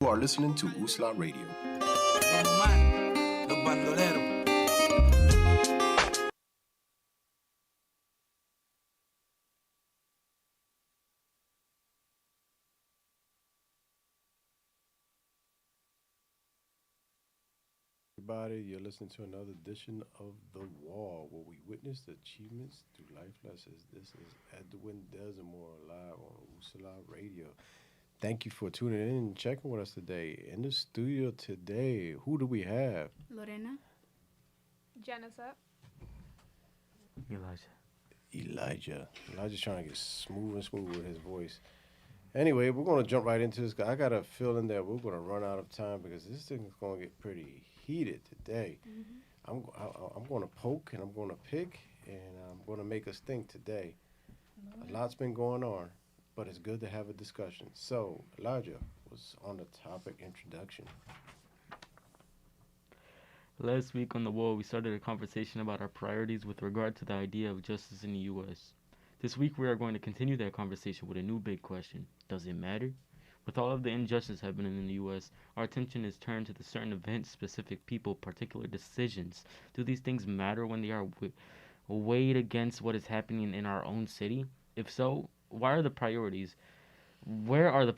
You are listening to Usla Radio. Los humanos, los bandoleros. Everybody, you're listening to another edition of The Wall, where we witness the achievements through life lessons. This is Edwin Desamour live on Usala Radio. Thank you for tuning in and checking with us today. In the studio today, who do we have? Lorena. Jennifer. Elijah. Elijah's trying to get smooth and smooth with his voice. Anyway, we're going to jump right into this. I got a feeling that we're going to run out of time because this thing is going to get pretty heated today. I'm going to poke and I'm going to pick and I'm going to make us think today. A lot's been going on, but it's good to have a discussion. So, Elijah was on the topic introduction. Last week on The Wall, we started a conversation about our priorities with regard to the idea of justice in the U.S. This week, we are going to continue that conversation with a new big question. Does it matter? With all of the injustice happening in the U.S., our attention is turned to the certain events, specific people, particular decisions. Do these things matter when they are weighed against what is happening in our own city? If so, why are the priorities? Where are the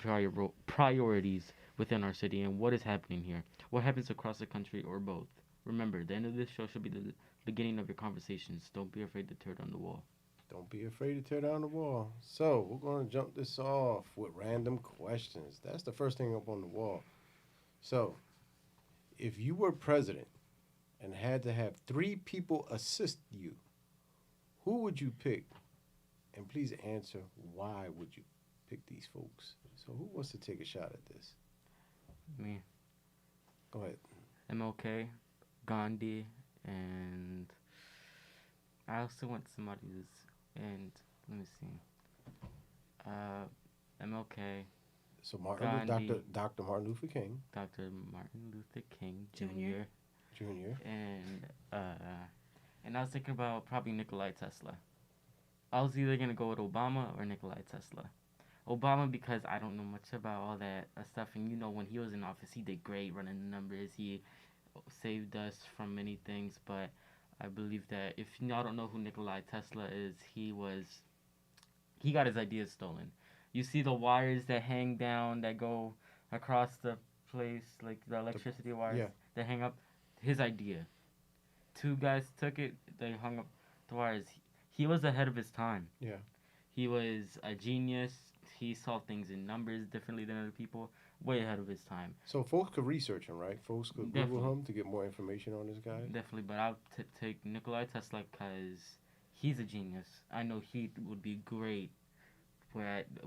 priorities within our city, and what is happening here? What happens across the country, or both? Remember, the end of this show should be the beginning of your conversations. Don't be afraid to tear down the wall. Don't be afraid to tear down the wall. So, we're going to jump this off with random questions. That's the first thing up on the wall. So, if you were president and had to have 3 people assist you, who would you pick? And please answer, why would you pick these folks? So, who wants to take a shot at this? Me. Go ahead. MLK, Gandhi, and I also want somebody who's, and let me see, MLK, So, Gandhi. Dr. Martin Luther King Dr. Martin Luther King Jr. Jr. And I was thinking about probably Nikolai Tesla. I was either gonna go with Obama or Nikolai Tesla. Obama, because I don't know much about all that stuff, and when he was in office, he did great running the numbers. He saved us from many things, but I believe that if y'all don't know who Nikolai Tesla is, he got his ideas stolen. You see the wires that hang down that go across the place, like the electricity wires that hang up, his idea. 2 guys took it, they hung up the wires. He was ahead of his time. Yeah. He was a genius. He saw things in numbers differently than other people, way ahead of his time. So folks could research him, right? Folks could Google him to get more information on this guy? Definitely, but I'll take Nikolai Tesla because he's a genius. I know he would be great for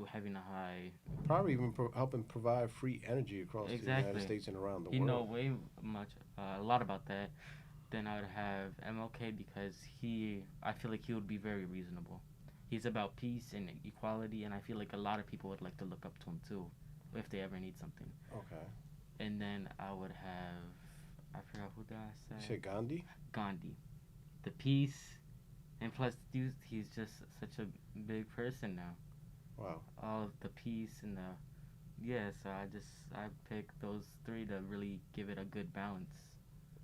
having a high... Probably even helping provide free energy across the United States and around the world. You know way much, a lot about that. Then I would have MLK because I feel like he would be very reasonable. He's about peace and equality, and I feel like a lot of people would like to look up to him too, if they ever need something. Okay. And then I would have, I forgot who did I say? You said Gandhi? Gandhi. The peace, and plus he's just such a big person now. Wow. All of the peace and so I picked those 3 to really give it a good balance.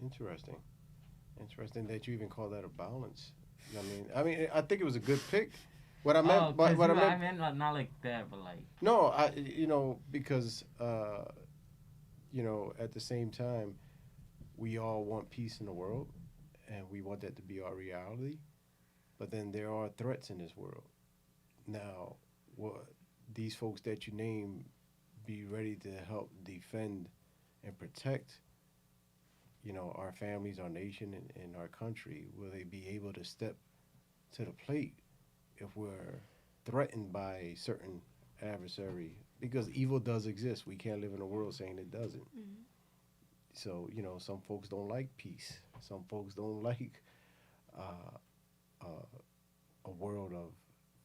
Interesting that you even call that a balance. I mean, I think it was a good pick. What I meant, I meant not like that, but like. No, because at the same time, we all want peace in the world, and we want that to be our reality. But then there are threats in this world. Now, these folks that you name be ready to help defend and protect, our families, our nation, and our country? Will they be able to step to the plate if we're threatened by a certain adversary? Because evil does exist. We can't live in a world saying it doesn't. Mm-hmm. So, some folks don't like peace. Some folks don't like a world of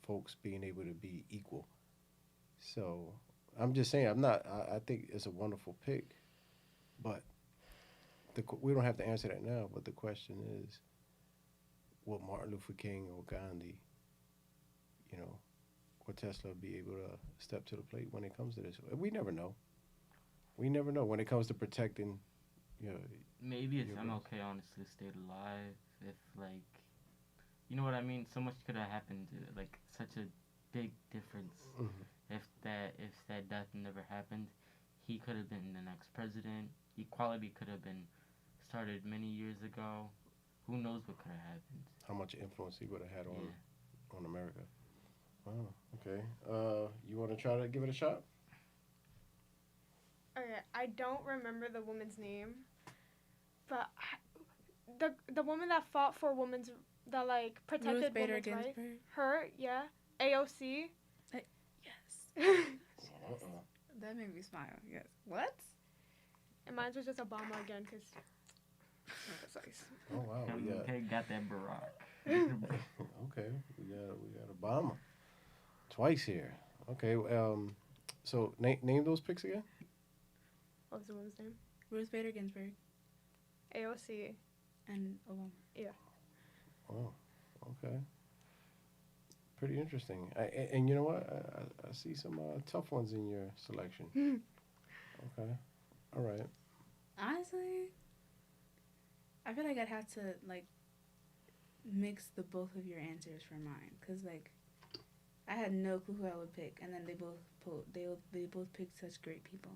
folks being able to be equal. So, I'm just saying, I think it's a wonderful pick. But we don't have to answer that now, but the question is, will Martin Luther King or Gandhi, or Tesla be able to step to the plate when it comes to this? We never know. We never know when it comes to protecting. You know, Maybe it's your race. MLK honestly stayed alive. If like, you know what I mean. So much could have happened. Like such a big difference. Mhm. If that death never happened, he could have been the next president. Equality could have been started many years ago. Who knows what could have happened? How much influence he would have had Yeah. on America. Oh, okay. You want to try to give it a shot? Okay, I don't remember the woman's name, but the woman that fought for women's that like protected Ruth Bader women's rights. Ginsburg. Her, yeah, AOC. Yes. Uh-uh. That made me smile. Yes. What? And mine was just Obama again, cause. Oh wow, we got MLK got that Barack. okay. We got Obama twice here. Okay. So name those picks again. What was the woman's name? Ruth Bader Ginsburg AOC. and Obama. Oh, okay. Pretty interesting. And you know what? I see some tough ones in your selection. Okay. All right. Honestly, I feel like I'd have to like mix the both of your answers for mine, cause like I had no clue who I would pick, and then they both picked such great people.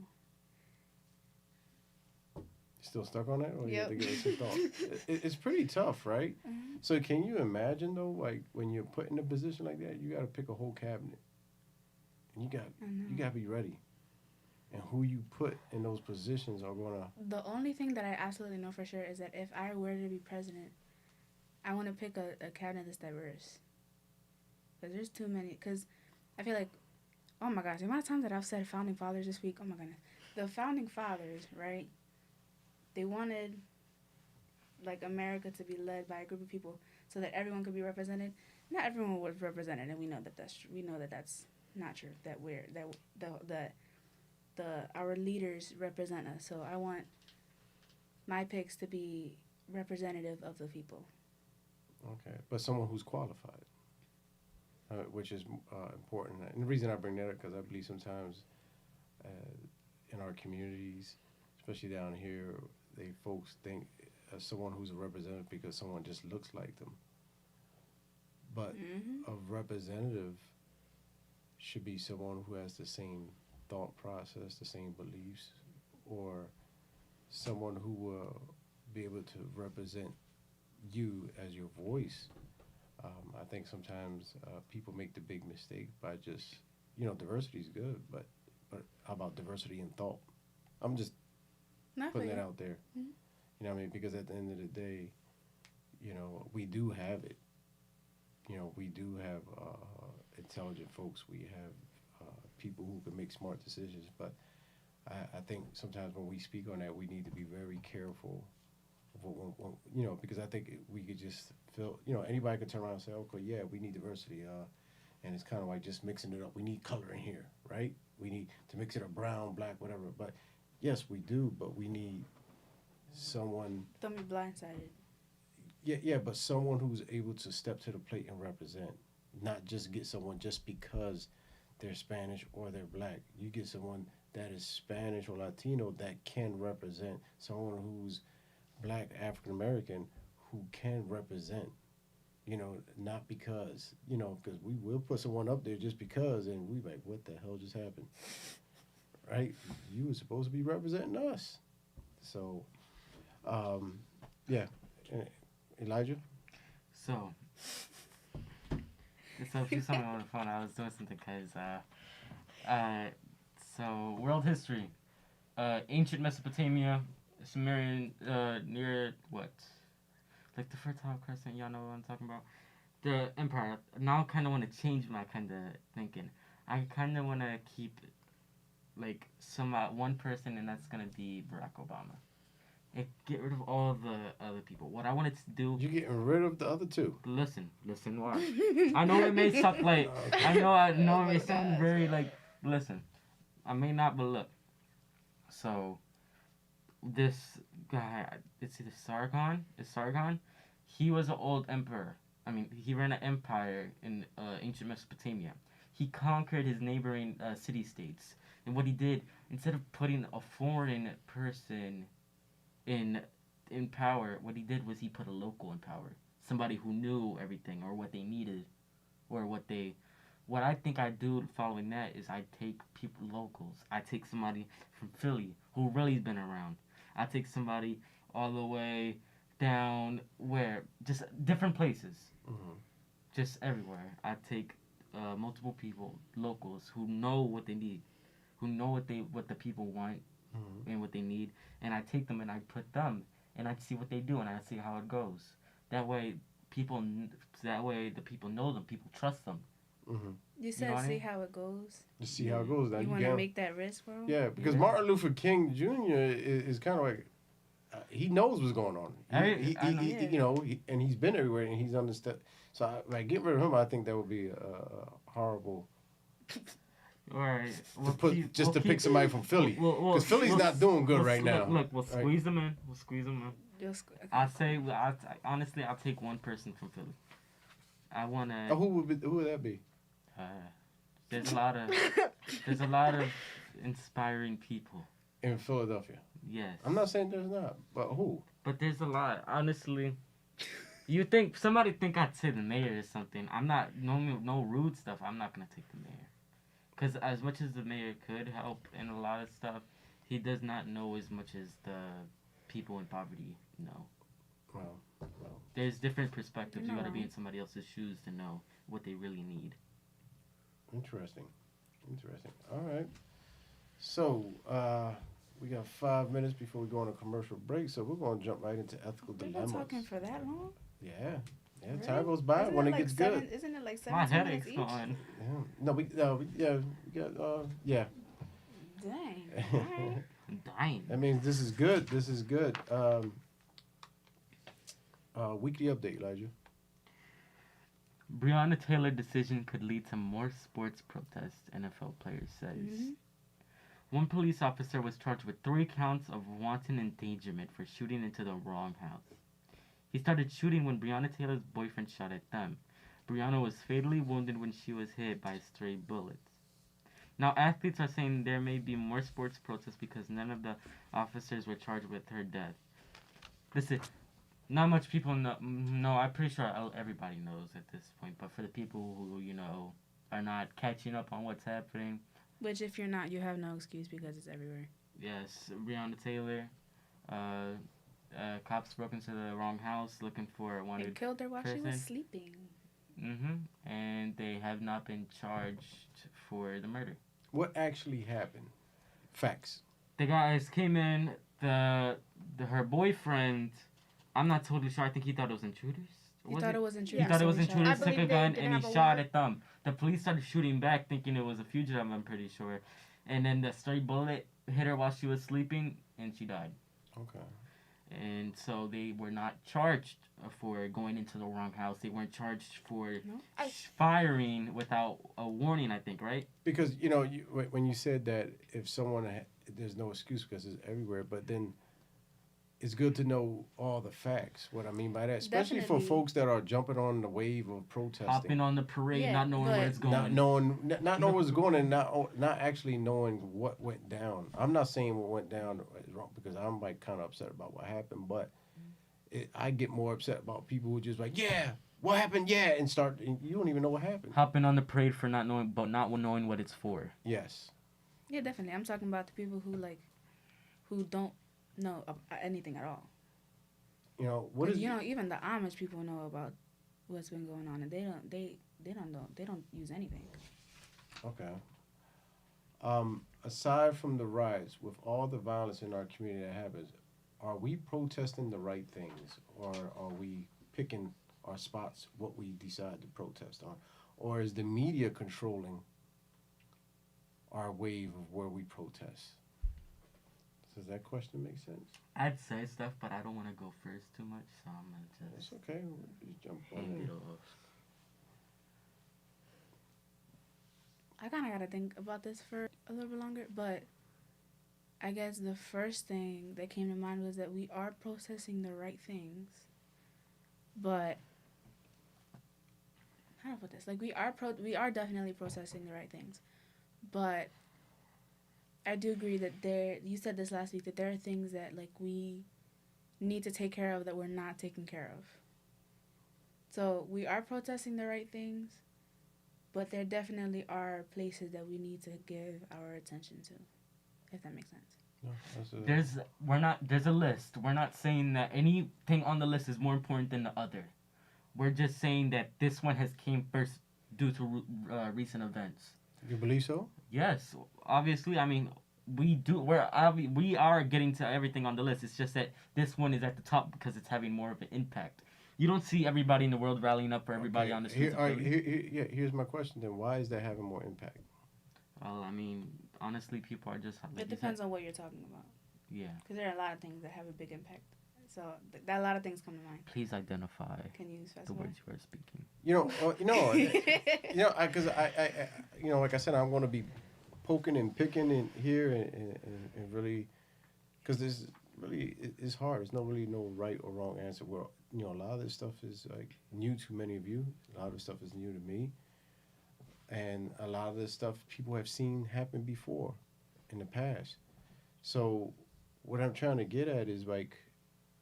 Still stuck on that, or you have to Yep. give it some thought? It's pretty tough, right? Mhm. So can you imagine though, like when you're put in a position like that, you got to pick a whole cabinet, and I know. you got to be ready, and who you put in those positions are gonna. The only thing that I absolutely know for sure is that if I were to be president, I want to pick a cabinet that's diverse. Because there's too many. Because I feel like, oh my gosh, the amount of times that I've said founding fathers this week, oh my goodness. The founding fathers, right? They wanted, like, America to be led by a group of people so that everyone could be represented. Not everyone was represented, and we know that that's true. We know that that's not true. That our leaders represent us. So I want my picks to be representative of the people. Okay, but someone who's qualified, which is important. And the reason I bring that up because I believe sometimes in our communities, especially down here, folks think someone who's a representative because someone just looks like them. But Mm-hmm. a representative should be someone who has the same thought process, the same beliefs, or someone who will be able to represent you as your voice. I think sometimes people make the big mistake by just, diversity is good, but how about diversity in thought? I'm just Not for putting you. that out there. Mhm. You know what I mean? Because at the end of the day, we do have it. We do have intelligent folks. We have people who can make smart decisions. But I think sometimes when we speak on that, we need to be very careful of because I think we could just feel, anybody could turn around and say, okay, yeah, we need diversity. And it's kind of like just mixing it up. We need color in here, right? We need to mix it up brown, black, whatever. But yes, we do, but we need someone. Don't be blindsided. Yeah, but someone who's able to step to the plate and represent, not just get someone just because they're Spanish or they're black. You get someone that is Spanish or Latino that can represent, someone who's black, African American, who can represent. Not because, because we will put someone up there just because, and we like, what the hell just happened? Right? You were supposed to be representing us. So, yeah. Elijah? So, if you saw me on the phone, I was doing something because, so world history, ancient Mesopotamia, Sumerian, near what? Like the Fertile Crescent, y'all know what I'm talking about? The Empire. Now I kind of want to change my kind of thinking. I kind of want to keep, like, one person, and that's going to be Barack Obama. And get rid of all the other people. What I wanted to do... You're getting rid of the other two. Listen, why? I know it may suck, like, I know it may sound very, like, listen, I may not, but look. So, this guy, it's either Sargon. He was an old emperor. I mean, he ran an empire in ancient Mesopotamia. He conquered his neighboring city-states. And what he did, instead of putting a foreign person in power, what he did was he put a local in power. Somebody who knew everything or what they needed or what I think I do following that is I take people locals. I take somebody from Philly who really's been around. I take somebody all the way down where just different places, just everywhere. I take multiple people, locals who know what they need, who know what the people want and what they need, and I take them and I put them and I see what they do and I see how it goes. That way the people know them, people trust them. You said know what I see mean? how it goes. To see how it goes. Now You want to make that risk for him? Yeah, because Yeah. Martin Luther King Jr. is kind of like he knows what's going on. I know. You know, and he's been everywhere and he's understood. So like getting rid of him, I think that would be a horrible. All right. To pick somebody from Philly, because Philly's not doing good right now. Look, we'll squeeze them in. We'll squeeze them in. Okay. Honestly, I'll take one person from Philly. I wanna. Who would that be? There's a lot of inspiring people In Philadelphia. Yes. I'm not saying there's not, but who? But there's a lot. Honestly, somebody think I'd say the mayor or something. I'm not no rude stuff. I'm not gonna take the mayor, because as much as the mayor could help in a lot of stuff, he does not know as much as the people in poverty know. Well. There's different perspectives. You gotta be wrong. in somebody else's shoes to know what they really need. Interesting. All right. So, we got 5 minutes before we go on a commercial break, so we're going to jump right into ethical We've been dilemmas. talking for that long? Yeah, Really? time goes by Isn't when it like gets good. Isn't it like My 17 headache's minutes each? going. Yeah. No, we got yeah. Dang. Alright. I'm dying. That means this is good. Weekly update, Elijah. Breonna Taylor decision could lead to more sports protests, NFL player says. Mhm. One police officer was charged with 3 counts of wanton endangerment for shooting into the wrong house. He started shooting when Breonna Taylor's boyfriend shot at them. Breonna was fatally wounded when she was hit by stray bullets. Now, athletes are saying there may be more sports protests because none of the officers were charged with her death. Listen, not much people know. No, I'm pretty sure everybody knows at this point. But for the people who, are not catching up on what's happening, Which, if you're not, you have no excuse because it's everywhere. yes, Breonna Taylor, cops broke into the wrong house looking for a They wanted killed her while she was person. sleeping. And they have not been charged for the murder. What actually happened? Facts. The guys came in. Her boyfriend. I'm not totally sure. I think he thought it was intruders. He thought it was intruders. He thought it was so he shot. intruders. I Took a believe gun they and didn't he have a shot warrant. at them. The police started shooting back, thinking it was a fugitive. I'm pretty sure. And then the stray bullet hit her while she was sleeping, and she died. Okay. And so they were not charged for going into the wrong house. They weren't charged for No. firing without a warning, I think, right? Because when you said that if someone there's no excuse because it's everywhere, but then it's good to know all the facts. What I mean by that, especially for Definitely. folks that are jumping on the wave of protesting, Hopping on the parade, Yeah, not knowing where but- it's going. not knowing what's going on, and not actually knowing what went down. I'm not saying what went down is wrong because I'm like kind of upset about what happened, but I get more upset about people who just like, yeah, what happened, yeah, and you don't even know what happened. Hopping on the parade for not knowing what it's for. Yes. Yeah, definitely. I'm talking about the people who don't know anything at all. What is Even the Amish people know about what's been going on, and they don't know. They don't use anything. Okay. Aside from the riots, with all the violence in our community that happens, are we protesting the right things, or are we picking our spots what we decide to protest on, or is the media controlling our wave of where we protest? Does that question make sense? I'd say stuff, but I don't want to go first too much, so I'm gonna That's just okay. Just jump on hand in. it off. I kind of got to think about this for a little bit longer, but I guess the first thing that came to mind was that we are processing the right things, but how to put this? Like we are definitely processing the right things, but I do agree that you said this last week, that there are things that, like, we need to take care of that we're not taking care of. So we are protesting the right things, but there definitely are places that we need to give our attention to, if that makes sense. No, there's a list. We're not saying that anything on the list is more important than the other. We're just saying that this one has came first due to recent events. you believe so? Yes, obviously. I mean, we are getting to everything on the list. It's just that this one is at the top because it's having more of an impact. You don't see everybody in the world rallying up for everybody on the streets. Here's my question then. Why is that having more impact? Well, I mean, honestly, people are just... It depends on what you're talking about. Yeah. Because there are a lot of things that have a big impact. So a lot of things come to mind. Please identify Can you specify the words you are speaking. Because like I said, I'm going to be poking and picking in here and really, because this really it's hard. There's no right or wrong answer. Well, a lot of this stuff is like new to many of you. A lot of this stuff is new to me, and a lot of this stuff people have seen happen before, in the past. So, what I'm trying to get at is like,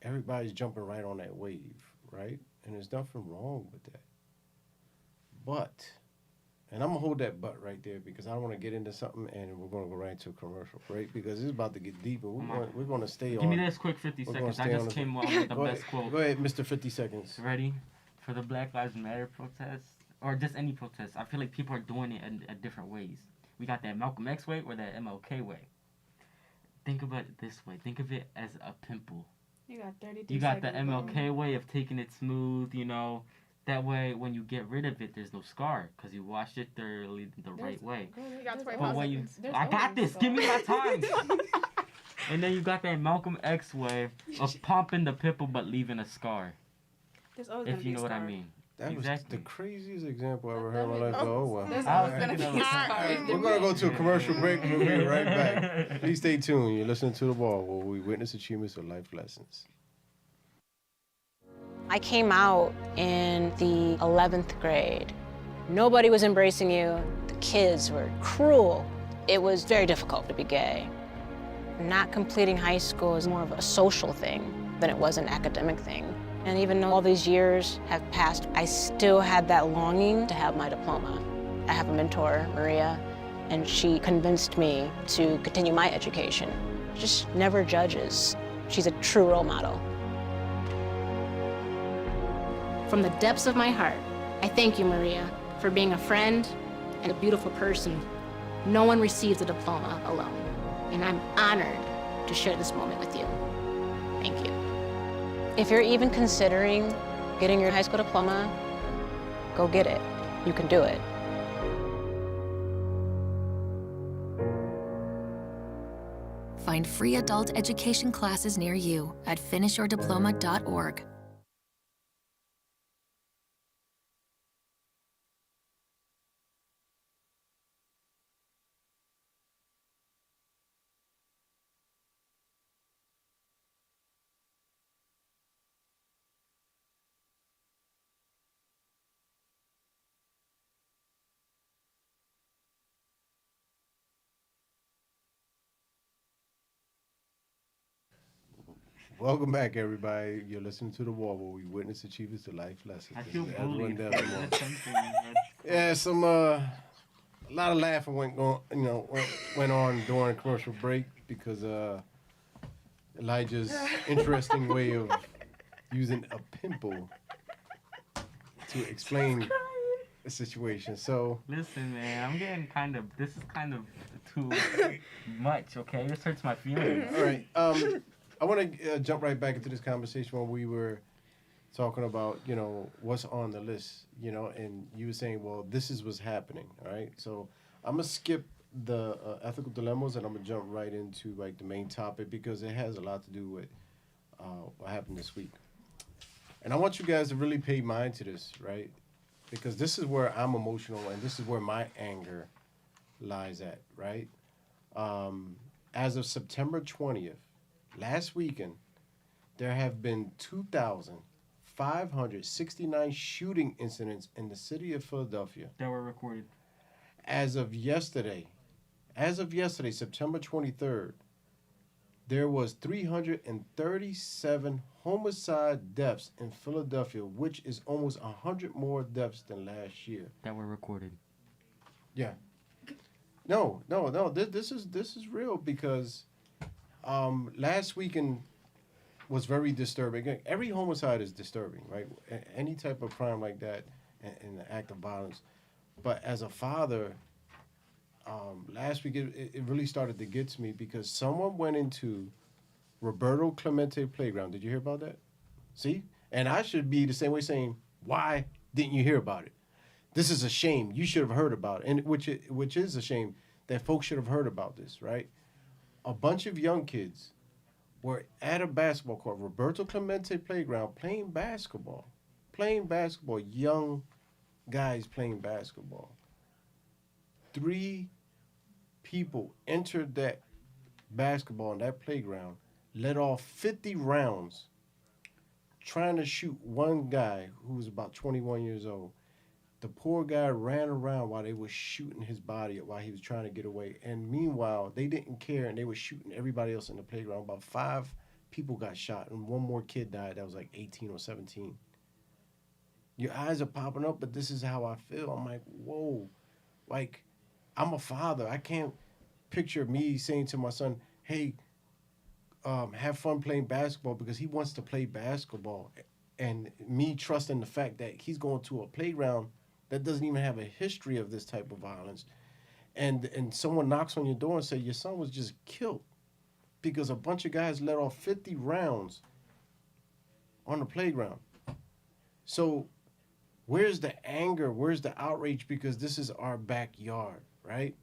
everybody's jumping right on that wave, right? And there's nothing wrong with that. But, and I'm going to hold that but right there because I don't want to get into something and we're going to go right into a commercial break because it's about to get deep and we're going to stay on. Give me this quick 50 seconds. I just came up with the best quote. Go ahead, Mr. 50 seconds. Ready? For the Black Lives Matter protest, or just any protest, I feel like people are doing it in different ways. We got that Malcolm X way or that MLK way. Think about it this way. Think of it as a pimple. You got 32 You got the seconds. MLK way of taking it smooth, That way, when you get rid of it, there's no scar because you washed it thoroughly the right way. You got 25 But when seconds. I got this. Give me my time. And then you got that Malcolm X way of pumping the pimple but leaving a scar. There's always If you know what I mean. That exactly. was the craziest example I ever heard in my life. Oh, well. There's I was always going to thinking be a of scar. We're going to go to a commercial break and we'll be right back. Please stay tuned. You're listening to The Wall, where we witness achievements of life lessons. I came out in the 11th grade. Nobody was embracing you. The kids were cruel. It was very difficult to be gay. Not completing high school is more of a social thing than it was an academic thing. And even though all these years have passed, I still had that longing to have my diploma. I have a mentor, Maria, and she convinced me to continue my education. Just never judges. She's a true role model. From the depths of my heart, I thank you, Maria, for being a friend and a beautiful person. No one receives a diploma alone, and I'm honored to share this moment with you. Thank you. If you're even considering getting your high school diploma, go get it. You can do it. Find free adult education classes near you at finishyourdiploma.org. Welcome back, everybody. You're listening to The Wall, where we witness achievements of life lessons. I This feel is Edwin bullied. Desamour. Yeah, a lot of laughing went on during commercial break because Elijah's interesting way of using a pimple to explain the situation. So Listen, man, I'm getting this is kind of too much, okay? This hurts my feelings. all right, I want to jump right back into this conversation when we were talking about, what's on the list, and you were saying, well, this is what's happening, all right? So I'm going to skip the ethical dilemmas and I'm going to jump right into, like, the main topic because it has a lot to do with what happened this week. And I want you guys to really pay mind to this, right? Because this is where I'm emotional and this is where my anger lies at, right? As of September 20th, last weekend, there have been 2,569 shooting incidents in the city of Philadelphia. That were recorded. As of yesterday, As of yesterday, September 23rd, there was 337 homicide deaths in Philadelphia, which is almost 100 more deaths than last year. That were recorded. Yeah. No. This is real because last weekend was very disturbing. Again, every homicide is disturbing, right? Any type of crime like that and the act of violence. But as a father, last week it really started to get to me because someone went into Roberto Clemente Playground. Did you hear about that? See? And I should be the same way saying, why didn't you hear about it? This is a shame. You should have heard about it. And which is a shame that folks should have heard about this, right? A bunch of young kids were at a basketball court, Roberto Clemente Playground, playing basketball. Young guys playing basketball. 3 people entered that basketball in that playground, let off 50 rounds trying to shoot one guy who was about 21 years old. The poor guy ran around while they were shooting his body while he was trying to get away. And meanwhile, they didn't care and they were shooting everybody else in the playground. About 5 people got shot and one more kid died that was like 18 or 17. Your eyes are popping up, but this is how I feel. I'm like, whoa. Like, I'm a father. I can't picture me saying to my son, hey, have fun playing basketball because he wants to play basketball. And me trusting the fact that he's going to a playground that doesn't even have a history of this type of violence. And someone knocks on your door and says, your son was just killed because a bunch of guys let off 50 rounds on the playground. So where's the anger? Where's the outrage? Because this is our backyard, right?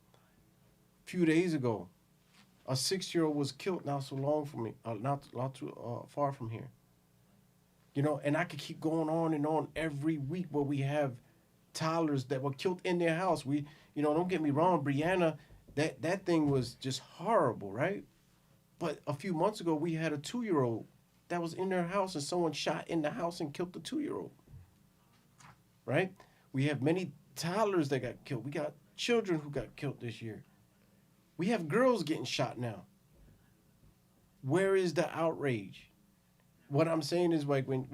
A few days ago, a 6-year-old was killed not so long from me, not too far from here. You know, and I could keep going on and on every week where we have toddlers that were killed in their house. We, you know, don't get me wrong, Brianna, that thing was just horrible, right? But a few months ago, we had a 2-year-old that was in their house and someone shot in the house and killed the 2-year-old, right? We have many toddlers that got killed. We got children who got killed this year. We have girls getting shot now. Where is the outrage? What I'm saying is like when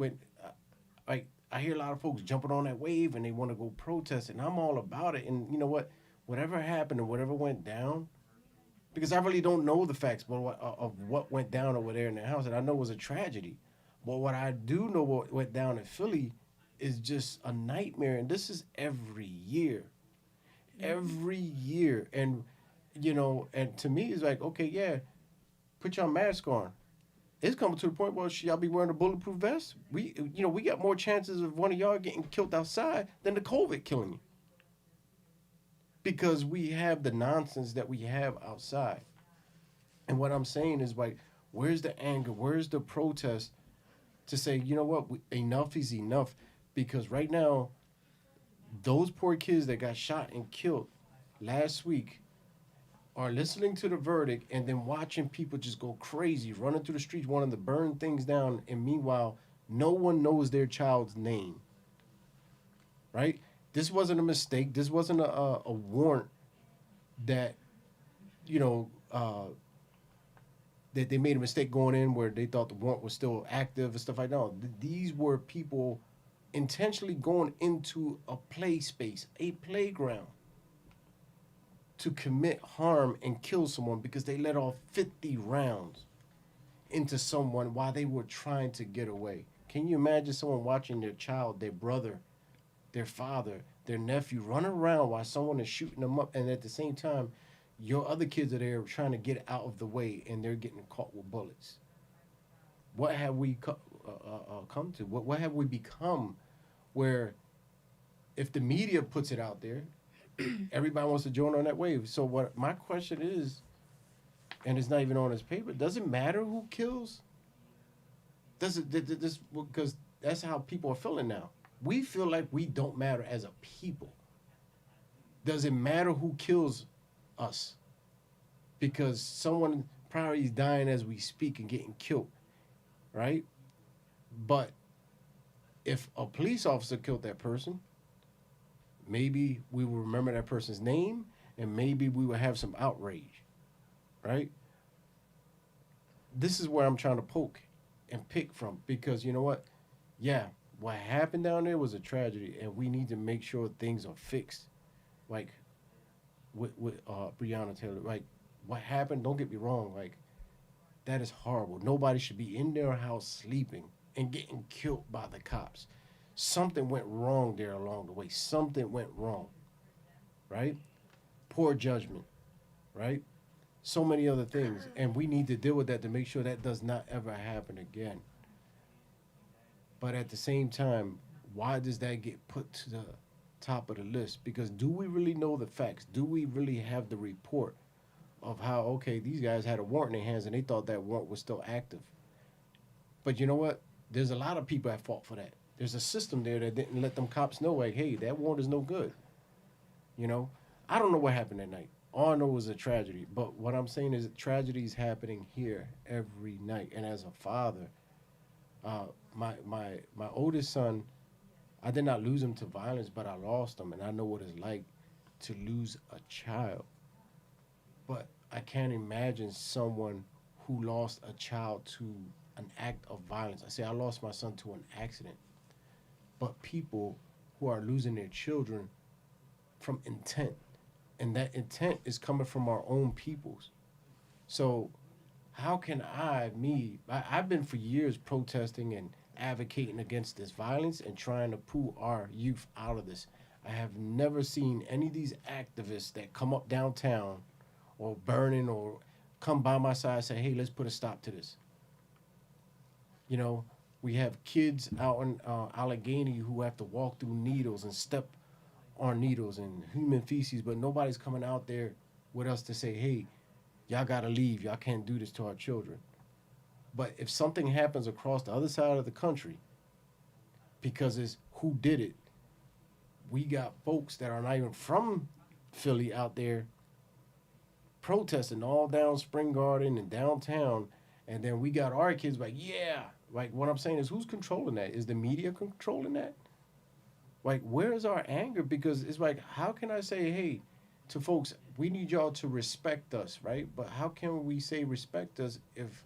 like I hear a lot of folks jumping on that wave and they want to go protest, and I'm all about it. And you know what? Whatever happened or whatever went down, because I really don't know the facts of what went down over there in the house, and I know it was a tragedy. But what I do know what went down in Philly is just a nightmare, and this is every year. Every year. And you know, and to me, it's like, okay, yeah, put your mask on. It's coming to the point where should y'all be wearing a bulletproof vest? We got more chances of one of y'all getting killed outside than the COVID killing you. Because we have the nonsense that we have outside. And what I'm saying is like, where's the anger? Where's the protest to say, you know what, enough is enough? Because right now, those poor kids that got shot and killed last week are listening to the verdict and then watching people just go crazy, running through the streets, wanting to burn things down, and meanwhile, no one knows their child's name, right? This wasn't a mistake. This wasn't a warrant that, you know, that they made a mistake going in where they thought the warrant was still active and stuff like that. No, these were people intentionally going into a play space, a playground, to commit harm and kill someone because they let off 50 rounds into someone while they were trying to get away. Can you imagine someone watching their child, their brother, their father, their nephew run around while someone is shooting them up, and at the same time, your other kids are there trying to get out of the way and they're getting caught with bullets? What have we come to? What have we become where if the media puts it out there, everybody wants to join on that wave? So what my question is, and it's not even on this paper, does it matter who kills? Does it this because that's how people are feeling now. We feel like we don't matter as a people. Does it matter who kills us? Because someone probably is dying as we speak and getting killed, right? But if a police officer killed that person, maybe we will remember that person's name, and maybe we would have some outrage, right? This is where I'm trying to poke and pick from, because you know what? Yeah, what happened down there was a tragedy, and we need to make sure things are fixed. Like with Breonna Taylor, like what happened? Don't get me wrong, like that is horrible. Nobody should be in their house sleeping and getting killed by the cops. Something went wrong there along the way. Something went wrong, right? Poor judgment, right? So many other things, and we need to deal with that to make sure that does not ever happen again. But at the same time, why does that get put to the top of the list? Because do we really know the facts? Do we really have the report of how, okay, these guys had a warrant in their hands and they thought that warrant was still active? But you know what? There's a lot of people at fault for that. There's a system there that didn't let them cops know, like, hey, that warrant is no good. You know? I don't know what happened that night. All I know was a tragedy. But what I'm saying is that tragedy is happening here every night. And as a father, my oldest son, I did not lose him to violence, but I lost him, and I know what it's like to lose a child. But I can't imagine someone who lost a child to an act of violence. I say I lost my son to an accident. But people who are losing their children from intent, and that intent is coming from our own peoples. So how can I've been for years protesting and advocating against this violence and trying to pull our youth out of this. I have never seen any of these activists that come up downtown or burning or come by my side and say, hey, let's put a stop to this. You know, we have kids out in Allegheny who have to walk through needles and step on needles and human feces, but nobody's coming out there with us to say, hey, y'all gotta leave. Y'all can't do this to our children. But if something happens across the other side of the country, because it's who did it, we got folks that are not even from Philly out there protesting all down Spring Garden and downtown, and then we got our kids like, yeah. Like, what I'm saying is, who's controlling that? Is the media controlling that? Like, where is our anger? Because it's like, how can I say, hey, to folks, we need y'all to respect us, right? But how can we say respect us if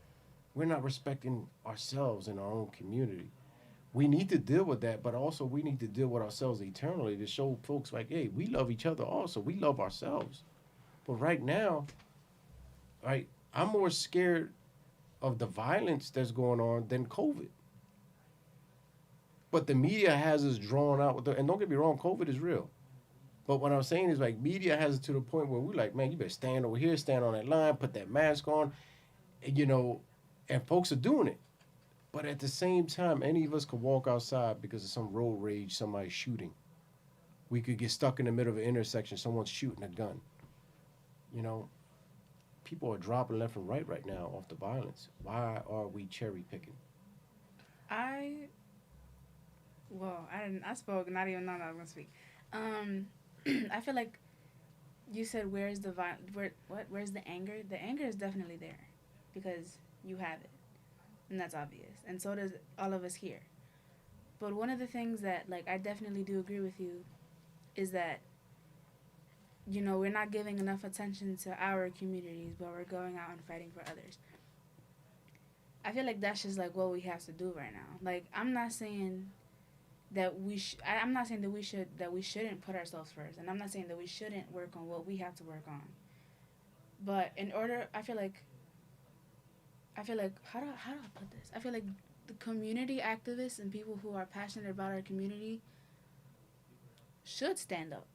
we're not respecting ourselves in our own community? We need to deal with that, but also we need to deal with ourselves eternally to show folks like, hey, we love each other also. We love ourselves. But right now, right, I'm more scared of the violence that's going on than COVID. But the media has us drawn out with and don't get me wrong, COVID is real. But what I'm saying is, like, media has it to the point where we're like, man, you better stand over here, stand on that line, put that mask on, you know, and folks are doing it. But at the same time, any of us could walk outside because of some road rage, somebody shooting. We could get stuck in the middle of an intersection, someone's shooting a gun. You know, people are dropping left and right now off the violence. Why are we cherry picking? I spoke, not even knowing I was going to speak. I feel like you said, where's the anger? The anger is definitely there because you have it, and that's obvious, and so does all of us here. But one of the things that, like, I definitely do agree with you is that, you know, we're not giving enough attention to our communities, but we're going out and fighting for others. I feel like that's just, like, what we have to do right now. Like, I'm not saying that I'm not saying that we shouldn't put ourselves first, and I'm not saying that we shouldn't work on what we have to work on. But in order, I feel like how do I put this? I feel like the community activists and people who are passionate about our community should stand up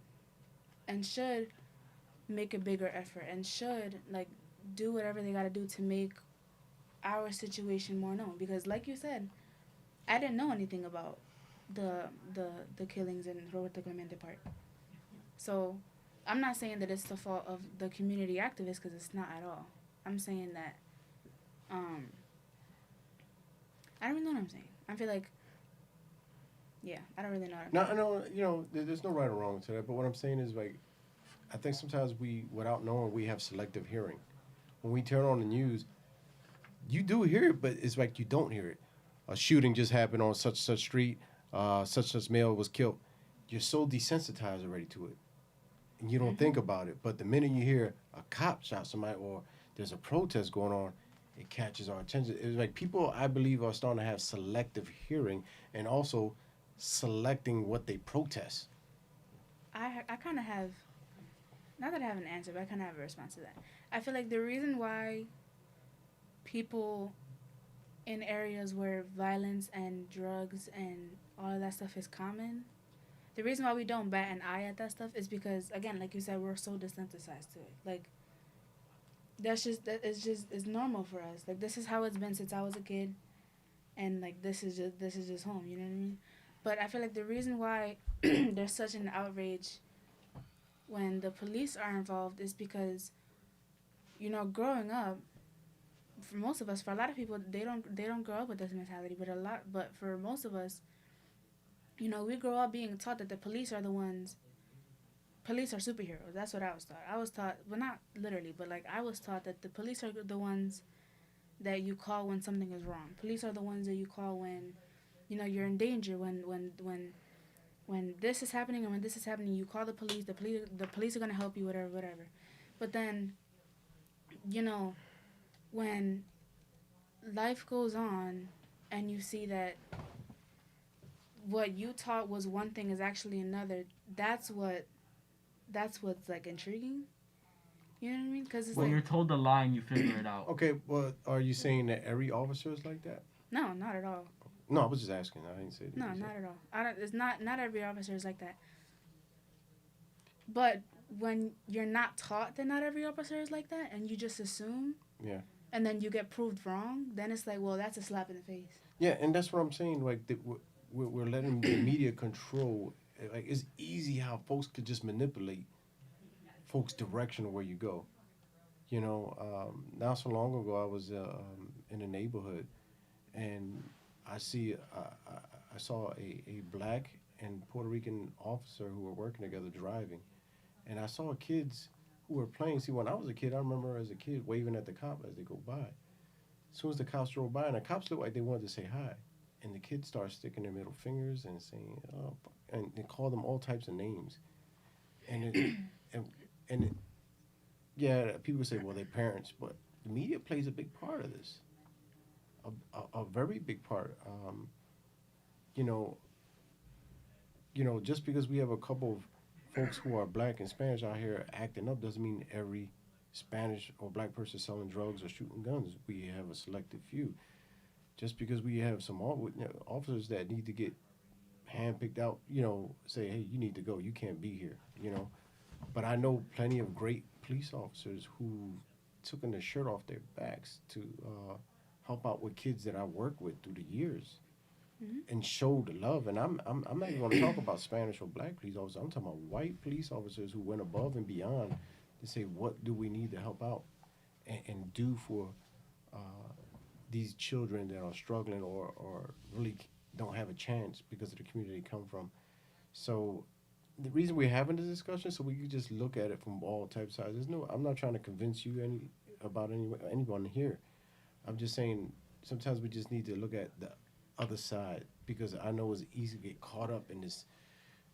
and should make a bigger effort and should, like, do whatever they gotta do to make our situation more known. Because, like you said, I didn't know anything about the killings in Roberto Clemente Park. So I'm not saying that it's the fault of the community activists, because it's not at all. I'm saying that I don't really know what I'm saying. I feel like, yeah, I don't really know what I'm saying. No, you know, there's no right or wrong to that. But what I'm saying is, like, I think sometimes we, without knowing, we have selective hearing. When we turn on the news, you do hear it, but it's like you don't hear it. A shooting just happened on such street. Such male was killed. You're so desensitized already to it. and you don't think about it. But the minute you hear a cop shot somebody or there's a protest going on, it catches our attention. It's like people, I believe, are starting to have selective hearing and also selecting what they protest. I kind of have, not that I have an answer, but I kind of have a response to that. I feel like the reason why people in areas where violence and drugs and all of that stuff is common, the reason why we don't bat an eye at that stuff is because, again, like you said, we're so desensitized to it. Like, it's normal for us. Like, this is how it's been since I was a kid, and like this is just home. You know what I mean? But I feel like the reason why there's such an outrage when the police are involved is because, you know, growing up, for most of us, for a lot of people, they don't grow up with this mentality. But for most of us, you know, we grow up being taught that the police are superheroes. That's what I was taught. I was taught, well, not literally, but like I was taught that the police are the ones that you call when something is wrong. Police are the ones that you call when, you know, you're in danger. When this is happening and when this is happening, you call the police. The police are gonna help you. Whatever. But then, you know, when life goes on, and you see that what you taught was one thing is actually another. That's what's like intriguing. You know what I mean? Because it's When like, you're told the lie and you figure it out. Okay, well, are you saying that every officer is like that? no, not at all. No, I was just asking. I didn't say that. No, not at all. It's not every officer is like that. But when you're not taught that not every officer is like that, and you just assume, Yeah. and then you get proved wrong, then it's like, well, that's a slap in the face. Yeah, and that's what I'm saying. Like, we're letting the media control. Like, it's easy how folks could just manipulate folks' direction of where you go. You know, not so long ago, I was in a neighborhood, and I saw a black and Puerto Rican officer who were working together driving, and I saw kids who were playing. See, when I was a kid, I remember as a kid waving at the cop as they go by. As soon as the cops drove by, and the cops looked like they wanted to say hi, and the kids started sticking their middle fingers and saying, "Oh," and they called them all types of names, and it, and it, yeah, people say, well, they're parents, but the media plays a big part of this, a very big part. You know, just because we have a couple of folks who are black and Spanish out here acting up doesn't mean every Spanish or black person selling drugs or shooting guns. We have a selective few. Just because we have some officers that need to get handpicked out, say, hey, you need to go. You can't be here, But I know plenty of great police officers who took their shirt off their backs to help out with kids that I work with through the years. And showed love, and I'm not even going to talk about Spanish or black police officers. I'm talking about white police officers who went above and beyond to say, what do we need to help out and do for these children that are struggling or really don't have a chance because of the community they come from. So the reason we're having this discussion, so we can just look at it from all types of sides. I'm not trying to convince you about anyone here. I'm just saying sometimes we just need to look at the other side, because I know it's easy to get caught up in this.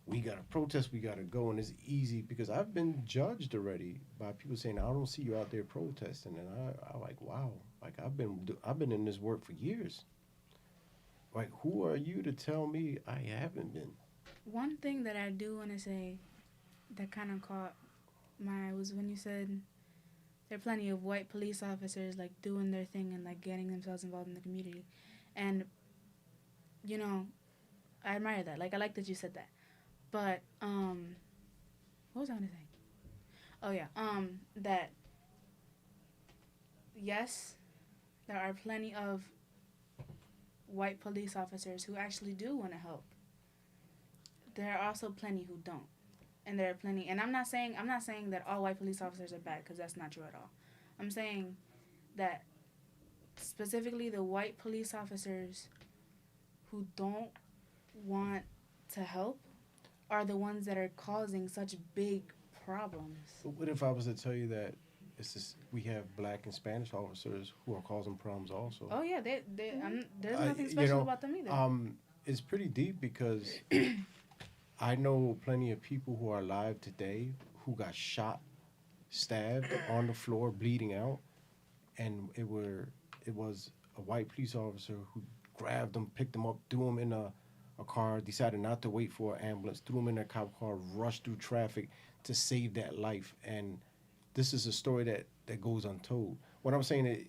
We gotta protest, we gotta go, and it's easy because I've been judged already by people saying, I don't see you out there protesting, and I like, wow, like I've been in this work for years. Like, who are you to tell me I haven't been? One thing that I do want to say that kind of caught my eye was when you said there are plenty of white police officers like doing their thing and like getting themselves involved in the community, and I admire that. Like, I like that you said that. But, what was I going to say? Oh, yeah. That, yes, there are plenty of white police officers who actually do want to help. There are also plenty who don't. And there are plenty, and I'm not saying that all white police officers are bad, because that's not true at all. I'm saying that specifically the white police officers who don't want to help are the ones that are causing such big problems. But what if I was to tell you that we have black and Spanish officers who are causing problems also? Oh yeah, there's nothing special about them either. It's pretty deep because I know plenty of people who are alive today who got shot, stabbed on the floor, bleeding out, and it was a white police officer who grabbed him, picked him up, threw him in a car, decided not to wait for an ambulance, threw him in a cop car, rushed through traffic to save that life. And this is a story that goes untold. What I'm saying is,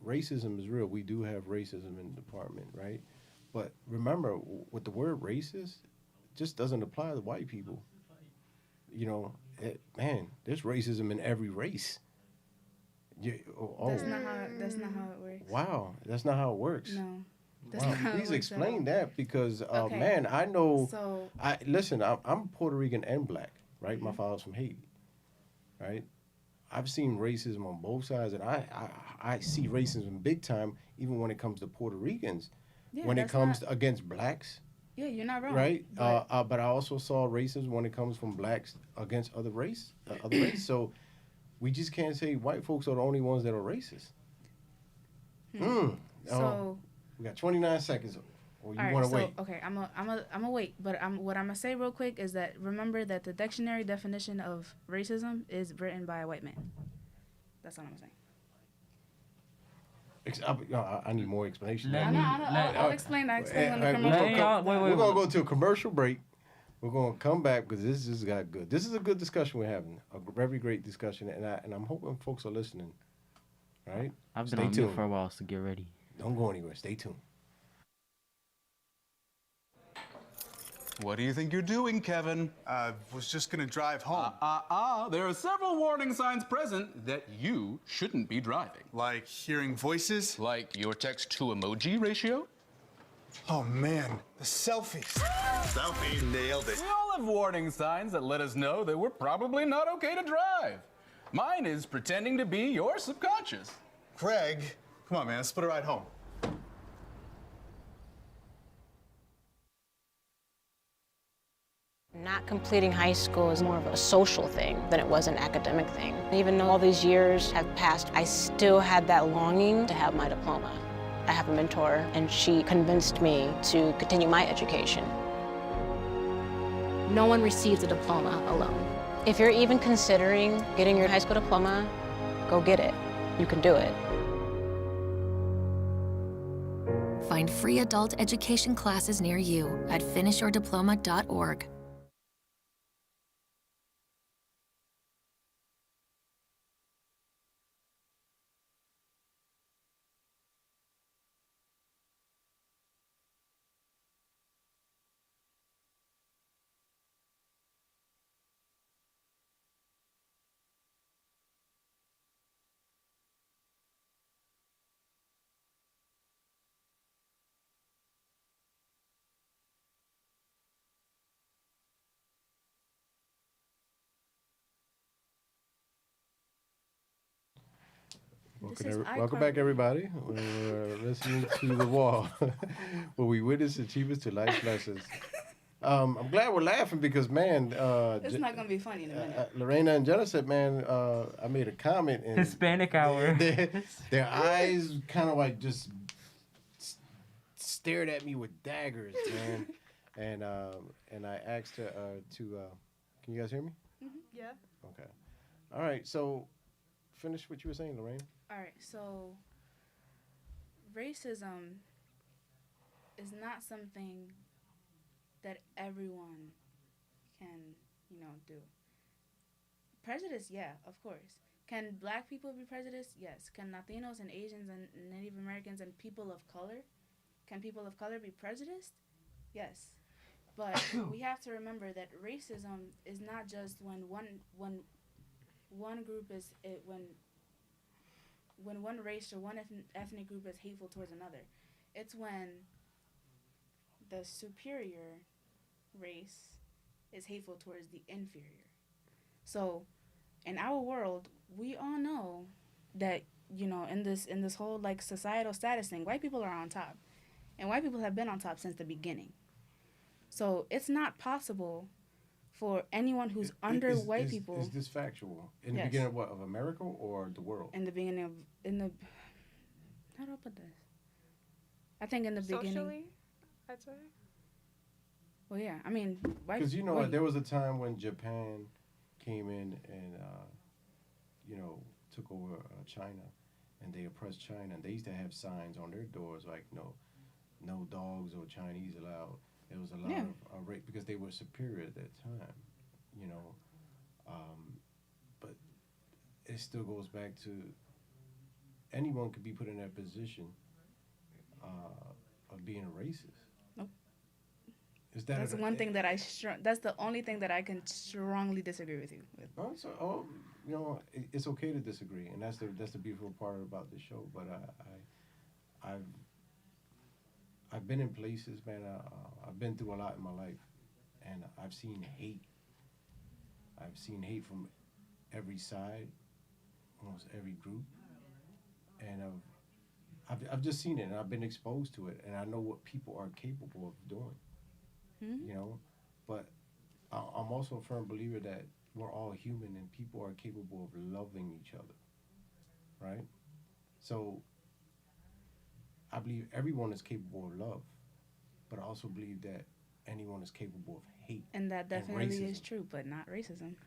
racism is real. We do have racism in the department, right? But remember, with the word racist, just doesn't apply to white people. Man, there's racism in every race. That's not how it works. Wow, that's not how it works. No. That's Wow. not how Please it works explain at all. that because, Okay. man, I know. So I'm Puerto Rican and black, right? My father's from Haiti, right? I've seen racism on both sides, and I see racism big time, even when it comes to Puerto Ricans. yeah, When it that's comes not- against blacks, yeah, you're not wrong. right? But But I also saw racism when it comes from blacks against other race. So we just can't say white folks are the only ones that are racist. so We got 29 seconds. Or you all right, want to so wait? okay, I'm a wait, but what I'm gonna say real quick is that remember that the dictionary definition of racism is written by a white man. That's all I'm saying. I need more explanation. Let I me- know. I'll explain. I explain on the All right, commercial. Wait, we're gonna go to a commercial break. We're gonna come back because this just got good. This is a good discussion we're having. A very great discussion, and I'm hoping folks are listening. All right, I've been Stay on tuned. mute for a while, so get ready. Don't go anywhere. Stay tuned. What do you think you're doing, Kevin? Was just gonna drive home. There are several warning signs present that you shouldn't be driving. Like hearing voices. Like your text to emoji ratio. Oh man, the selfies. Selfie. Nailed it. We all have warning signs that let us know that we're probably not okay to drive. Mine is pretending to be your subconscious. Greg, come on, man, let's split a ride home. Not completing high school is more of a social thing than it was an academic thing. Even though all these years have passed, I still had that longing to have my diploma. I have a mentor, and she convinced me to continue my education. No one receives a diploma alone. If you're even considering getting your high school diploma, go get it. You can do it. Find free adult education classes near you at finishyourdiploma.org. Welcome back, everybody. We're listening to The Wall, where we witness the cheapest to life lessons. I'm glad we're laughing because, man, It's not gonna be funny in a minute. Lorena and Jenna said, man, I made a comment. And Hispanic hour. Their eyes kind of like just stared at me with daggers, man. And I asked her to, can you guys hear me? Yeah. Okay. All right, so finish what you were saying, Lorraine. All right, so racism is not something that everyone can, do. Prejudice, yeah, of course. Can black people be prejudiced? Yes. Can Latinos and Asians and Native Americans and people of color, can people of color be prejudiced? Yes. But we have to remember that racism is not just when one group is when one race or one ethnic group is hateful towards another. It's when the superior race is hateful towards the inferior. So, in our world, we all know that, in this whole like societal status thing, white people are on top. And white people have been on top since the beginning. So, it's not possible for anyone who's under white people. Is this factual? In the Yes. beginning of what? Of America or the world? In the beginning of, how do I put this? I think in the beginning. Socially, I'd say. Well, yeah, I mean, white. Because there was a time when Japan came in and took over China, and they oppressed China. And they used to have signs on their doors like no dogs or Chinese allowed. It was a lot of rape because they were superior at that time, you know. But it still goes back to anyone could be put in that position of being a racist. Nope. Is that That's one thing that that's the only thing that I can strongly disagree with you with. It's okay to disagree, and that's the beautiful part about the show. But I've been in places, man. I've been through a lot in my life, and I've seen hate. I've seen hate from every side, almost every group, and I've just seen it, and I've been exposed to it, and I know what people are capable of doing. Mm-hmm. You know, but I'm also a firm believer that we're all human, and people are capable of loving each other, right? So I believe everyone is capable of love, but I also believe that anyone is capable of hate. And that definitely racism. is true, but not racism.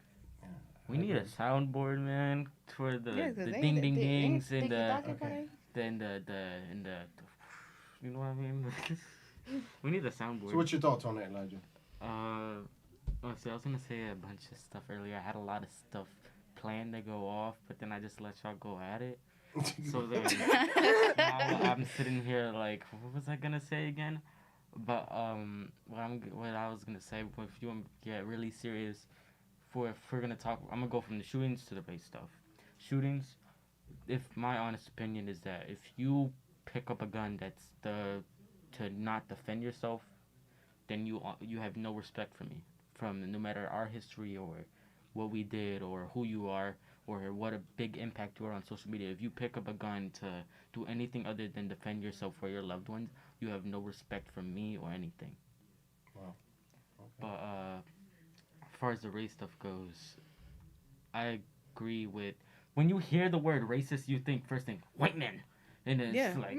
Yeah, We need a soundboard, man, for the ding ding dings and the you know what I mean? We need a soundboard. So what's your thoughts on that, Elijah? Honestly, I was gonna say a bunch of stuff earlier. I had a lot of stuff planned to go off, but then I just let y'all go at it. So then now I'm sitting here like, what was I gonna say again? But what I was gonna say, if you want to get really serious, if we're gonna talk, I'm gonna go from the shootings to the race stuff. Shootings, if my honest opinion is that if you pick up a gun that's to not defend yourself, then you have no respect for me, from no matter our history or what we did or who you are or what a big impact you are on social media. If you pick up a gun to do anything other than defend yourself or your loved ones, you have no respect for me or anything. Wow. Okay. But as far as the race stuff goes, I agree with, when you hear the word racist, you think first thing white men, and it's like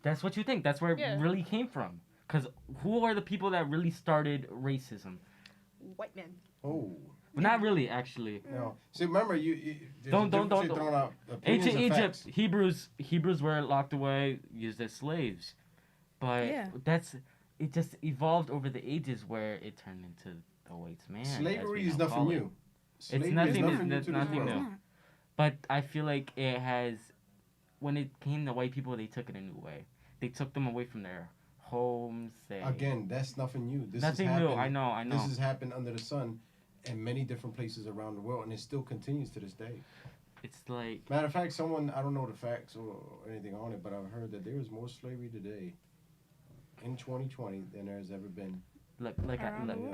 that's what you think. That's where it really came from. Because who are the people that really started racism? White men. Oh. But not really, actually. No. See, remember Don't. Ancient Egypt, facts. Hebrews were locked away, used as slaves. But it just evolved over the ages where it turned into the white man. Slavery is nothing new. It's nothing new. But I feel like it has, when it came to white people, they took it a new way. They took them away from their homes. Again, that's nothing new. Nothing new. I know. This has happened under the sun in many different places around the world, and it still continues to this day. It's like, matter of fact, I don't know the facts or anything on it, but I've heard that there is more slavery today in 2020 than there's ever been.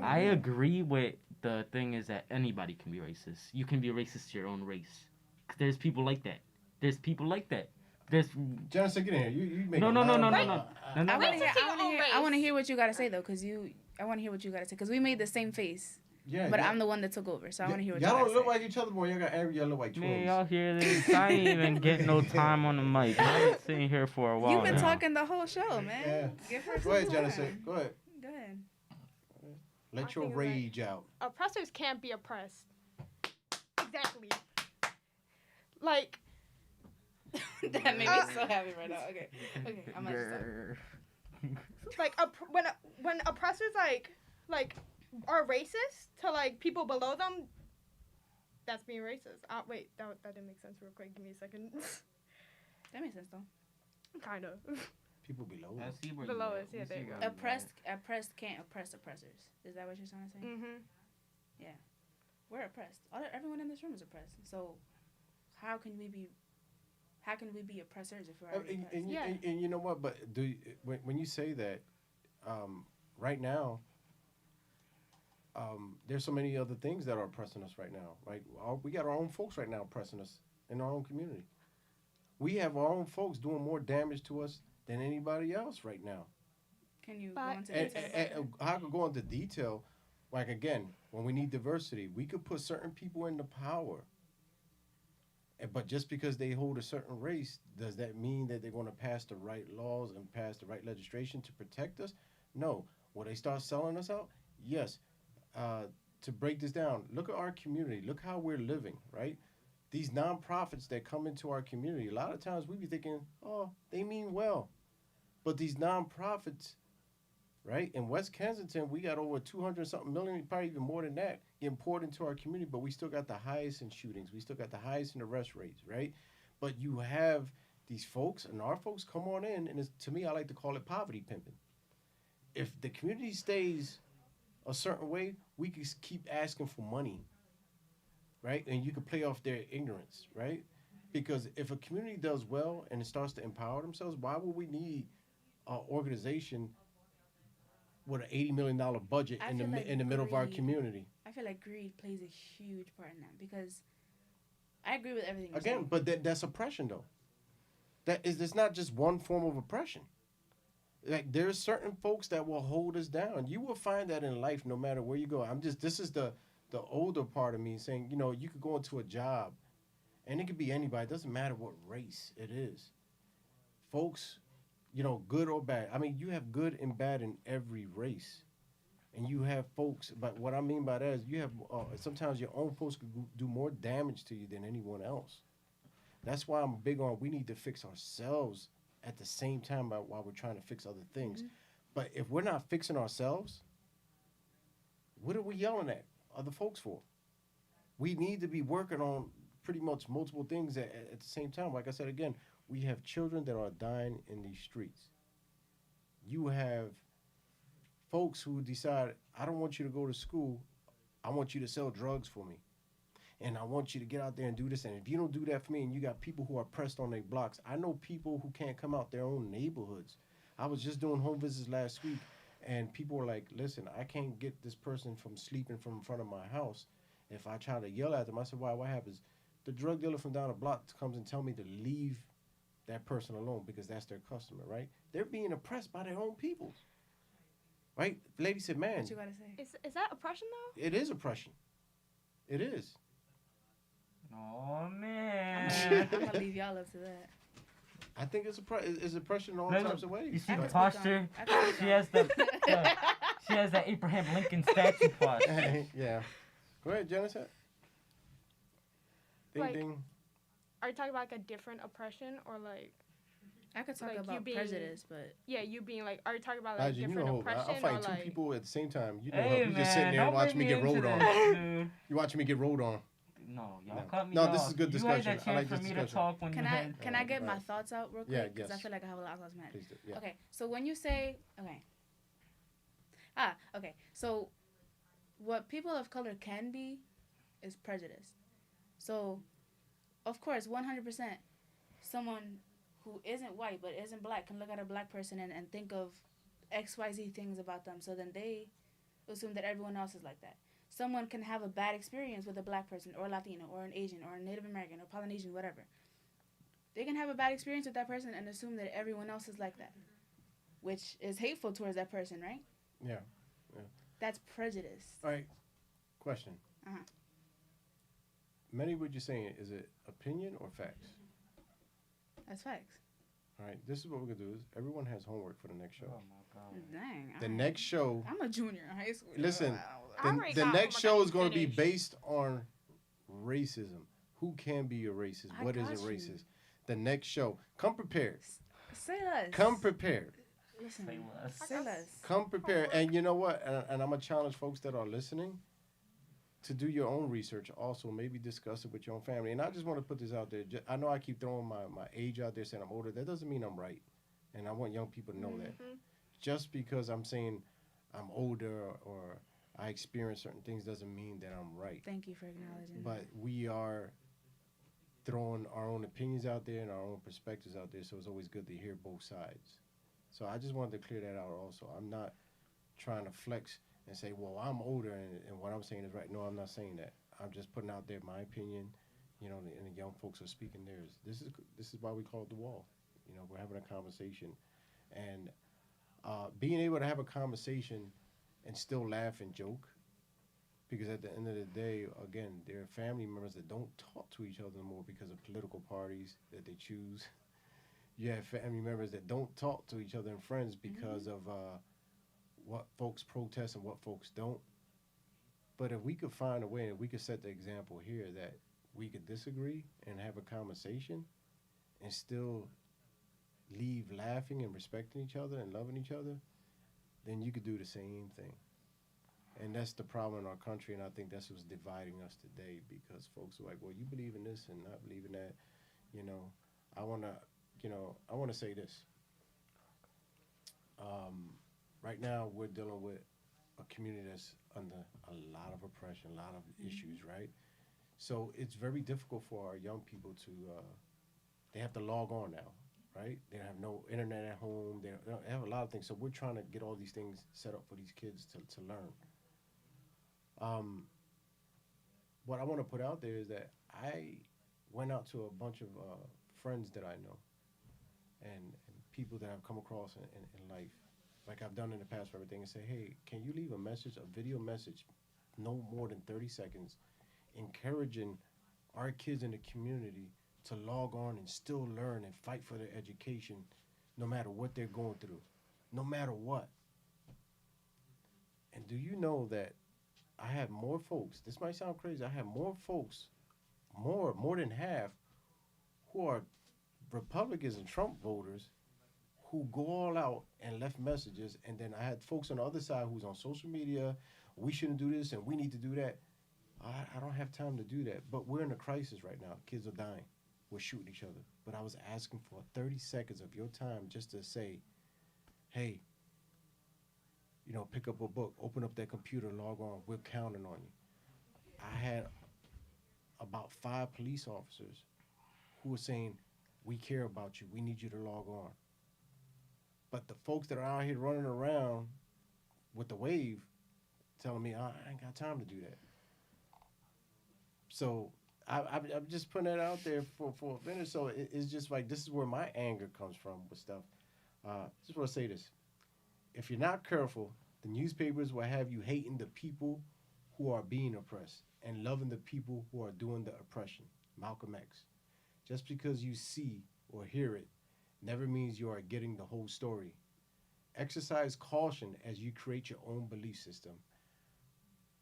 I agree with the thing is that anybody can be racist. You can be racist to your own race. There's people like that. There's Jennifer, get in here. You make no. I want to hear what you gotta say though, I want to hear what you gotta say, because we made the same face. Yeah, but I'm the one that took over, so I want to hear what you y'all gotta don't look say. like each other, boy. Y'all got angry. Y'all look like twins. Man, y'all hear this? I ain't even getting no time on the mic. I've been sitting here for a while. You've been now. talking the whole show, man. Yeah. Give her Go ahead, some Jennifer. time. Go ahead. Go ahead. Let your rage out. Oppressors can't be oppressed. Exactly. Like. That made me so happy right now. Okay, I'm gonna stop. Like when oppressors like are racist to like people below them, that's being racist. Wait, that didn't make sense. Real quick, give me a second. That makes sense though. Kind of. People below us. Below us, yeah, there you go. Oppressed can't oppress oppressors. Is that what you're trying to say? Mhm. Yeah, we're oppressed. Everyone in this room is oppressed. So how can we be oppressors if we're already oppressed? And you know what? But when you say that, right now, there's so many other things that are oppressing us right now. Right? We got our own folks right now oppressing us in our own community. We have our own folks doing more damage to us than anybody else right now. Can you go into detail? I could go into detail. Like, again, when we need diversity, we could put certain people into power. But just because they hold a certain race, does that mean that they're going to pass the right laws and pass the right legislation to protect us? No. Will they start selling us out? Yes. to break this down, look at our community. Look how we're living, right? These nonprofits that come into our community, a lot of times we be thinking, oh, they mean well. But these nonprofits, right? In West Kensington, we got over 200 something million, probably even more than that, important to our community, but we still got the highest in shootings. We still got the highest in arrest rates, right? But you have these folks, and our folks come on in, and to me, I like to call it poverty pimping. If the community stays a certain way, we can keep asking for money, right? And you can play off their ignorance, right? Because if a community does well and it starts to empower themselves, why would we need an organization with an $80 million budget I in feel the like in the middle of our greed- community? I feel like greed plays a huge part in that because I agree with everything you're Again, saying. but that's oppression, though. It's not just one form of oppression. Like, there's certain folks that will hold us down. You will find that in life, no matter where you go. This is the older part of me saying, you could go into a job, and it could be anybody. It doesn't matter what race it is. Folks, good or bad. I mean, you have good and bad in every race. And you have folks, but what I mean by that is you have, sometimes your own folks could do more damage to you than anyone else. That's why I'm big on we need to fix ourselves at the same time while we're trying to fix other things. Mm-hmm. But if we're not fixing ourselves, what are we yelling at other folks for? We need to be working on pretty much multiple things at the same time. Like I said, again, we have children that are dying in these streets. You have folks who decide, I don't want you to go to school. I want you to sell drugs for me. And I want you to get out there and do this. And if you don't do that for me, and you got people who are pressed on their blocks, I know people who can't come out their own neighborhoods. I was just doing home visits last week, and people were like, listen, I can't get this person from sleeping from in front of my house. If I try to yell at them, I said, why? What happens? The drug dealer from down the block comes and tell me to leave that person alone because that's their customer, right? They're being oppressed by their own people, right? The lady said, man. What you gotta say? Is that oppression though? It is oppression. It is. Oh man. I'm gonna leave y'all up to that. I think it's oppression in all Look, types of ways. You see I the can speak on- posture? I can speak She on- has she has that Abraham Lincoln statue posture. Yeah. Go ahead, Genesis. Ding Like- ding. Are you talking about like a different oppression or like I could talk Like, you about being- prejudice, but you being like? Are you talking about like Elijah, different I'll oppression or fight two like? people at the same time. You know, Hey you man, just sitting there don't and watching me bring get rolled into on. this, dude. You watching me get rolled on. No, y'all No. cut me No, off. this is good You discussion. had that I like chance for this me to discussion. talk when can you I had. can I get my Right. thoughts out real Yeah, quick? Because I yes. feel like I have a lot on my head. Please do. Yeah. Okay, so when you say okay, so what people of color can be is prejudice. So, of course, 100%, someone who isn't white but isn't black can look at a black person and think of XYZ things about them. So then they assume that everyone else is like that. Someone can have a bad experience with a black person or Latino or an Asian or a Native American or Polynesian, whatever. They can have a bad experience with that person and assume that everyone else is like that, which is hateful towards that person, right? Yeah. That's prejudice. All right. Question. Uh-huh. Many what you're saying, is it opinion or facts? That's facts. All right. This is what we're gonna do. Is everyone has homework for the next show. Oh my god. Dang. The next show. I'm a junior in high school. Listen, I already the got next homework show I is going to be finished. based on racism. Who can be a racist? I What is got a you. racist? The next show. Come prepared. Say less. Come prepared. Listen. Say less. Say less. Come prepared. And you know what? And I'm going to challenge folks that are listening to do your own research also. Maybe discuss it with your own family. And I just want to put this out there. I know I keep throwing my age out there saying I'm older. That doesn't mean I'm right. And I want young people to know that. Just because I'm saying I'm older or I experience certain things doesn't mean that I'm right. Thank you for acknowledging. But we are throwing our own opinions out there and our own perspectives out there, so it's always good to hear both sides. So I just wanted to clear that out also. I'm not trying to flex and say, well, I'm older and what I'm saying is right. No, I'm not saying that. I'm just putting out there my opinion, and the young folks are speaking theirs. This is why we call it The Wall. We're having a conversation. And being able to have a conversation and still laugh and joke, because at the end of the day, again, there are family members that don't talk to each other anymore because of political parties that they choose. You have family members that don't talk to each other and friends because of what folks protest and what folks don't. But if we could find a way, and we could set the example here that we could disagree and have a conversation and still leave laughing and respecting each other and loving each other, then you could do the same thing. And that's the problem in our country, and I think that's what's dividing us today, because folks are like, well, you believe in this and not believe in that. You know, I want to say this. Right now, we're dealing with a community that's under a lot of oppression, a lot of issues, right? So it's very difficult for our young people to, they have to log on now, right? They have no internet at home. They have a lot of things. So we're trying to get all these things set up for these kids to learn. What I want to put out there is that I went out to a bunch of friends that I know and people that I've come across in life, like I've done in the past for everything, and say, hey, can you leave a message, a video message, no more than 30 seconds, encouraging our kids in the community to log on and still learn and fight for their education no matter what they're going through, no matter what. And do you know that I have more folks, this might sound crazy, I have more folks, more than half, who are Republicans and Trump voters who go all out and left messages, and then I had folks on the other side who's on social media, we shouldn't do this and we need to do that. I don't have time to do that, but we're in a crisis right now. Kids are dying. We're shooting each other. But I was asking for 30 seconds of your time just to say, hey, you know, pick up a book, open up that computer, log on, we're counting on you. I had about 5 police officers who were saying, we care about you, we need you to log on. But the folks that are out here running around with the wave telling me, I ain't got time to do that. So I'm just putting that out there for a minute. So it's just like, this is where my anger comes from with stuff. Just want to say this. If you're not careful, the newspapers will have you hating the people who are being oppressed and loving the people who are doing the oppression. Malcolm X. Just because you see or hear it never means you are getting the whole story. Exercise caution as you create your own belief system.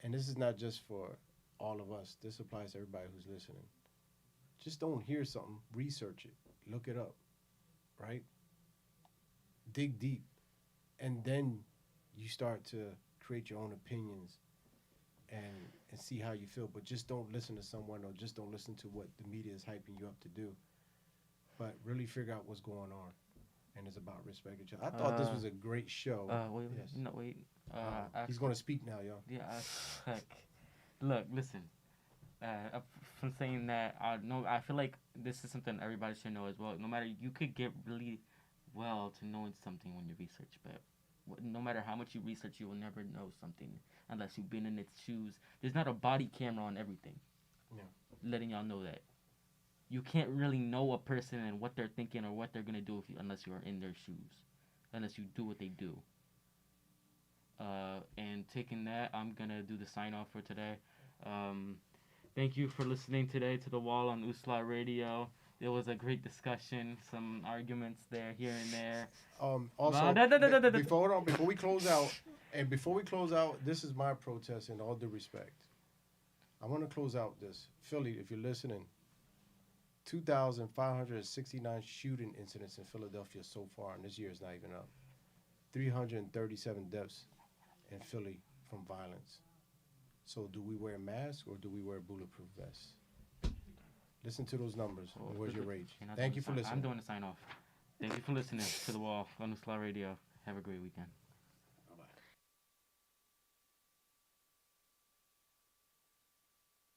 And this is not just for all of us. This applies to everybody who's listening. Just don't hear something. Research it. Look it up. Right? Dig deep. And then you start to create your own opinions and see how you feel. But just don't listen to someone, or just don't listen to what the media is hyping you up to do. But really figure out what's going on. And it's about respect each other. I thought this was a great show. Wait. He's going to speak now, y'all. Yeah, look, listen. From saying that, no, I feel like this is something everybody should know as well. No matter, you could get really well to knowing something when you research, but no matter how much you research, you will never know something unless you've been in its shoes. There's not a body camera on everything. Yeah. Letting y'all know that. You can't really know a person and what they're thinking or what they're gonna do unless you are in their shoes, unless you do what they do. And taking that, I'm gonna do the sign off for today. Thank you for listening today to The Wall on Usla Radio. It was a great discussion, some arguments there, here and there. Also, before we close out, this is my protest in all due respect. I want to close out this. Philly, if you're listening, 2,569 shooting incidents in Philadelphia so far, and this year is not even up. 337 deaths in Philly from violence. So do we wear masks or do we wear bulletproof vests? Listen to those numbers. Where's your rage? Thank you for listening. I'm doing the sign off. Thank you for listening to The Wall on Usla Radio. Have a great weekend.